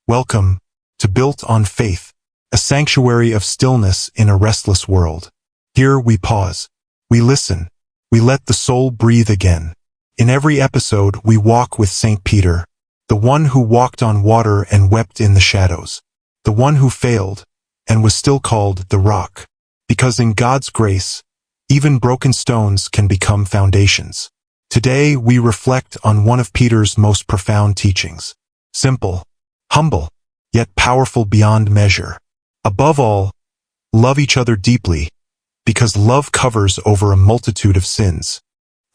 Welcome to Built on Faith, a sanctuary of stillness in a restless world. Here we pause, we listen, we let the soul breathe again. In every episode we walk with St. Peter, the one who walked on water and wept in the shadows, the one who failed and was still called the Rock, because in God's grace, even broken stones can become foundations. Today we reflect on one of Peter's most profound teachings. Simple, humble, yet powerful beyond measure. Above all, love each other deeply, because love covers over a multitude of sins.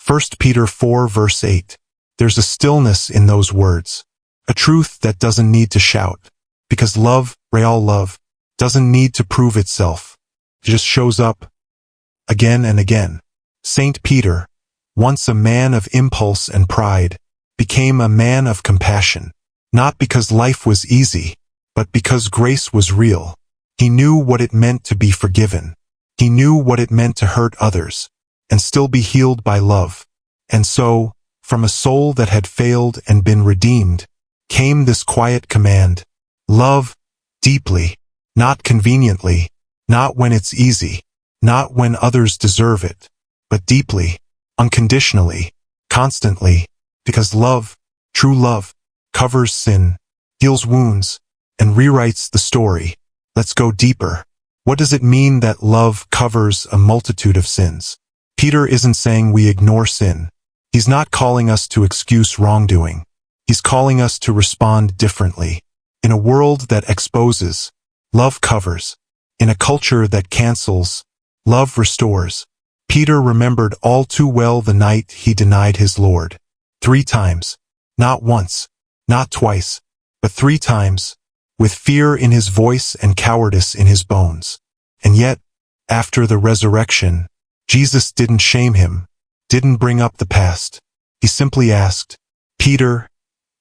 1 Peter 4 verse 8. There's a stillness in those words, a truth that doesn't need to shout, because love, real love, doesn't need to prove itself. It just shows up again and again. St. Peter, once a man of impulse and pride, became a man of compassion. Not because life was easy, but because grace was real. He knew what it meant to be forgiven. He knew what it meant to hurt others, and still be healed by love. And so, from a soul that had failed and been redeemed, came this quiet command: love deeply, not conveniently, not when it's easy, not when others deserve it, but deeply, unconditionally, constantly, because love, true love, covers sin, heals wounds, and rewrites the story. Let's go deeper. What does it mean that love covers a multitude of sins? Peter isn't saying we ignore sin. He's not calling us to excuse wrongdoing. He's calling us to respond differently. In a world that exposes, love covers. In a culture that cancels, love restores. Peter remembered all too well the night he denied his Lord. 3 times. Not once. Not twice, but 3 times, with fear in his voice and cowardice in his bones. And yet, after the resurrection, Jesus didn't shame him, didn't bring up the past. He simply asked, "Peter,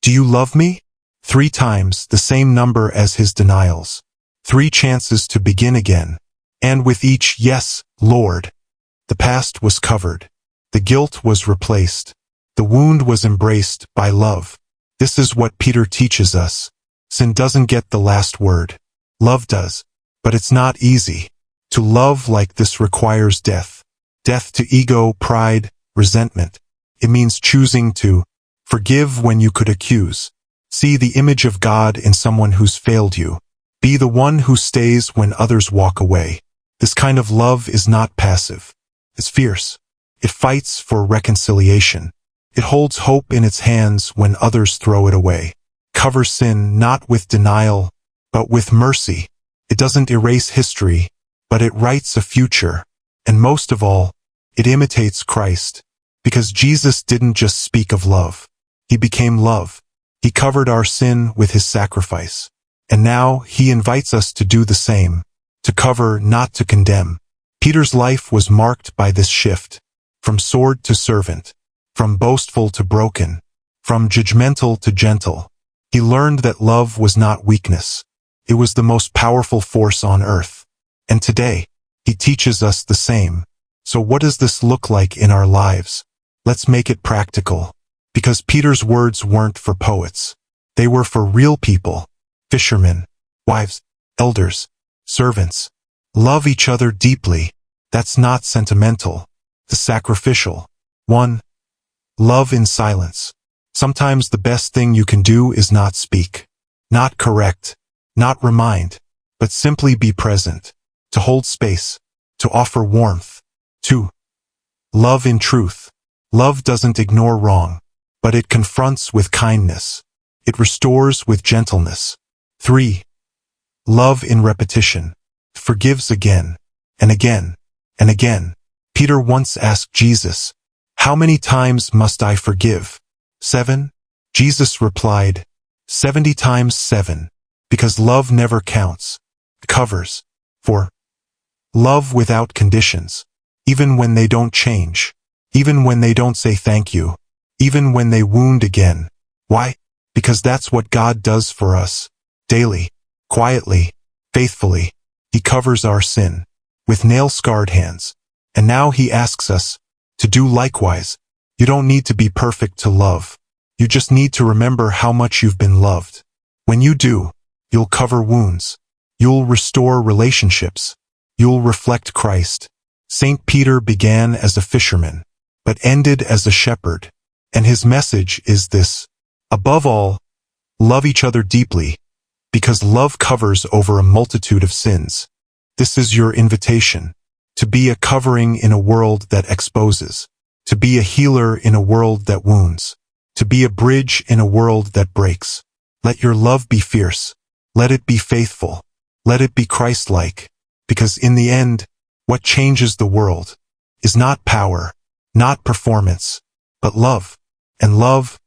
do you love me?" 3 times, the same number as his denials. 3 chances to begin again. And with each "Yes, Lord," the past was covered. The guilt was replaced. The wound was embraced by love. This is what Peter teaches us. Sin doesn't get the last word. Love does. But it's not easy. To love like this requires death. Death to ego, pride, resentment. It means choosing to forgive when you could accuse. See the image of God in someone who's failed you. Be the one who stays when others walk away. This kind of love is not passive. It's fierce. It fights for reconciliation. It holds hope in its hands when others throw it away. Covers sin not with denial, but with mercy. It doesn't erase history, but it writes a future. And most of all, it imitates Christ. Because Jesus didn't just speak of love. He became love. He covered our sin with his sacrifice. And now he invites us to do the same. To cover, not to condemn. Peter's life was marked by this shift. From sword to servant. From boastful to broken, from judgmental to gentle. He learned that love was not weakness. It was the most powerful force on earth. And today, he teaches us the same. So what does this look like in our lives? Let's make it practical. Because Peter's words weren't for poets. They were for real people. Fishermen, wives, elders, servants. Love each other deeply. That's not sentimental. It's sacrificial. 1. Love in silence. Sometimes the best thing you can do is not speak, not correct, not remind, but simply be present, to hold space, to offer warmth. 2. Love in truth. Love doesn't ignore wrong, but it confronts with kindness. It restores with gentleness. 3. Love in repetition. Forgives again, and again, and again. Peter once asked Jesus, "How many times must I forgive? 7? Jesus replied, 70 times 7, because love never counts. It covers. 4. Love without conditions. Even when they don't change. Even when they don't say thank you. Even when they wound again. Why? Because that's what God does for us. Daily. Quietly. Faithfully. He covers our sin. With nail-scarred hands. And now he asks us to do likewise. You don't need to be perfect to love. You just need to remember how much you've been loved. When you do, You'll cover wounds. You'll restore relationships. You'll reflect Christ. St. Peter began as a fisherman, but ended as a shepherd. And his message is this: above all, love each other deeply, because love covers over a multitude of sins. This is your invitation, to be a covering in a world that exposes, to be a healer in a world that wounds, to be a bridge in a world that breaks. Let your love be fierce. Let it be faithful. Let it be Christ-like, because in the end, what changes the world is not power, not performance, but love. And love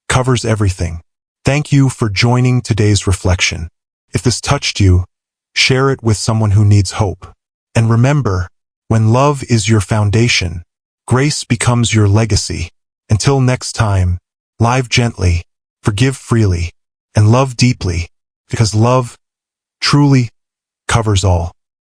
covers everything. Thank you for joining today's reflection. If this touched you, share it with someone who needs hope. And remember, when love is your foundation, grace becomes your legacy. Until next time, live gently, forgive freely, and love deeply, because love truly covers all.